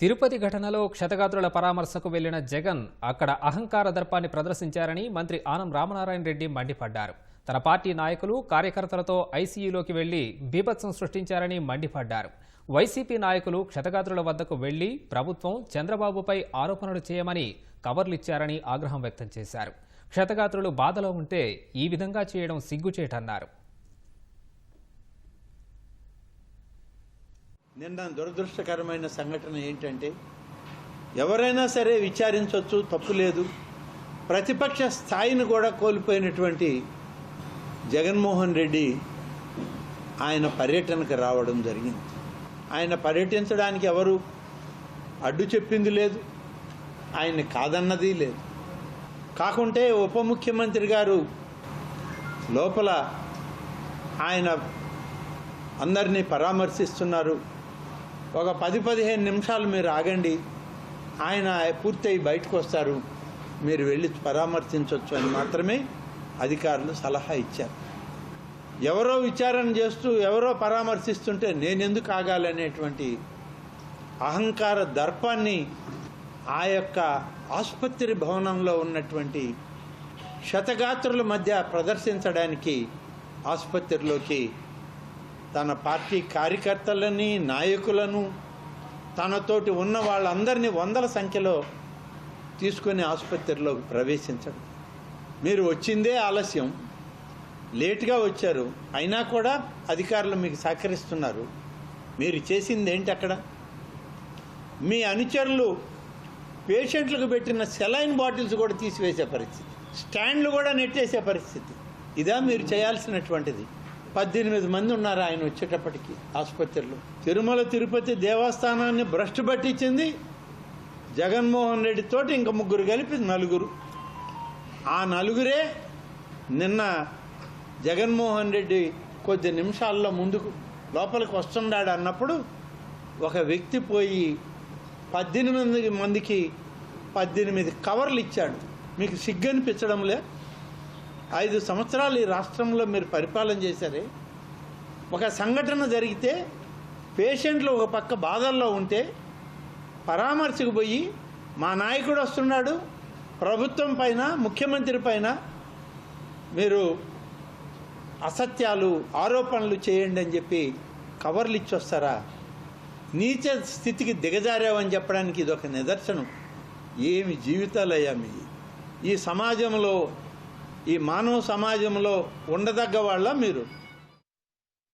తిరుపతి ఘటనలో క్షతగాత్రుల పరామర్శకు వెళ్లిన జగన్ అక్కడ అహంకార దర్పాన్ని ప్రదర్శించారని మంత్రి ఆనం రామనారాయణ రెడ్డి మండిపడ్డారు. తన పార్టీ నాయకులు కార్యకర్తలతో ఐసీయూలోకి వెళ్లి బీభత్సం సృష్టించారని మండిపడ్డారు. వైసీపీ నాయకులు క్షతగాత్రుల వద్దకు వెళ్లి ప్రభుత్వం చంద్రబాబుపై ఆరోపణలు చేయమని కవర్లిచ్చారని ఆగ్రహం వ్యక్తం చేశారు. క్షతగాత్రులు బాధలో ఉంటే ఈ విధంగా చేయడం సిగ్గుచేటన్నారు. నిన్న దురదృష్టకరమైన సంఘటన ఏంటంటే, ఎవరైనా సరే విచారించవచ్చు, తప్పు లేదు. ప్రతిపక్ష స్థాయిని కూడా కోల్పోయినటువంటి జగన్మోహన్ రెడ్డి ఆయన పర్యటనకు రావడం జరిగింది. ఆయన పర్యటించడానికి ఎవరు అడ్డు చెప్పింది లేదు, ఆయన్ని కాదన్నది లేదు. కాకుంటే ఉప ముఖ్యమంత్రి గారు లోపల ఆయన అందరినీ పరామర్శిస్తున్నారు. ఒక 10-15 నిమిషాలు మీరు ఆగండి, ఆయన పూర్తయి బయటకు వస్తారు, మీరు వెళ్ళి పరామర్శించవచ్చు అని మాత్రమే అధికారులు సలహా ఇచ్చారు. ఎవరో విచారణ చేస్తూ ఎవరో పరామర్శిస్తుంటే నేనెందుకు ఆగాలనేటువంటి అహంకార దర్పాన్ని ఆ యొక్క ఆసుపత్రి భవనంలో ఉన్నటువంటి క్షతగాత్రుల మధ్య ప్రదర్శించడానికి ఆసుపత్రిలోకి తన పార్టీ కార్యకర్తలని, నాయకులను, తనతోటి ఉన్న వాళ్ళందరినీ వందల సంఖ్యలో తీసుకొని ఆసుపత్రిలోకి ప్రవేశించడం. మీరు వచ్చిందే ఆలస్యం, లేటుగా వచ్చారు, అయినా కూడా అధికారులు మీకు సహకరిస్తున్నారు. మీరు చేసింది ఏంటి అక్కడ? మీ అనుచరులు పేషెంట్లకు పెట్టిన సెలైన్ బాటిల్స్ కూడా తీసివేసే పరిస్థితి, స్టాండ్లు కూడా నెట్టేసే పరిస్థితి. ఇదా మీరు చేయాల్సినటువంటిది? 18 మంది ఉన్నారు ఆయన వచ్చేటప్పటికి ఆసుపత్రిలో. తిరుమల తిరుపతి దేవస్థానాన్ని భ్రష్టు పట్టించింది జగన్మోహన్ రెడ్డితోటి ఇంకా 3 కలిపి 4. ఆ 4 నిన్న జగన్మోహన్ రెడ్డి కొద్ది నిమిషాల్లో ముందుకు లోపలికి వస్తున్నాడు అన్నప్పుడు ఒక వ్యక్తి పోయి 18 మందికి 18 కవర్లు ఇచ్చాడు. మీకు సిగ్గనిపించడంలే? 5 సంవత్సరాలు ఈ రాష్ట్రంలో మీరు పరిపాలన చేశారే. ఒక సంఘటన జరిగితే పేషెంట్లు ఒక పక్క బాధల్లో ఉంటే పరామర్శకు పోయి మా నాయకుడు వస్తున్నాడు, ప్రభుత్వం పైన, ముఖ్యమంత్రి పైన మీరు అసత్యాలు, ఆరోపణలు చేయండి అని చెప్పి కవర్లు ఇచ్చొస్తారా? నీచ స్థితికి దిగజారావని చెప్పడానికి ఇది ఒక నిదర్శనం. ఏమి జీవితాలయ్యా మీ! ఈ సమాజంలో, ఈ మానవ సమాజంలో ఉండదగ్గ వాళ్ళ మీరు?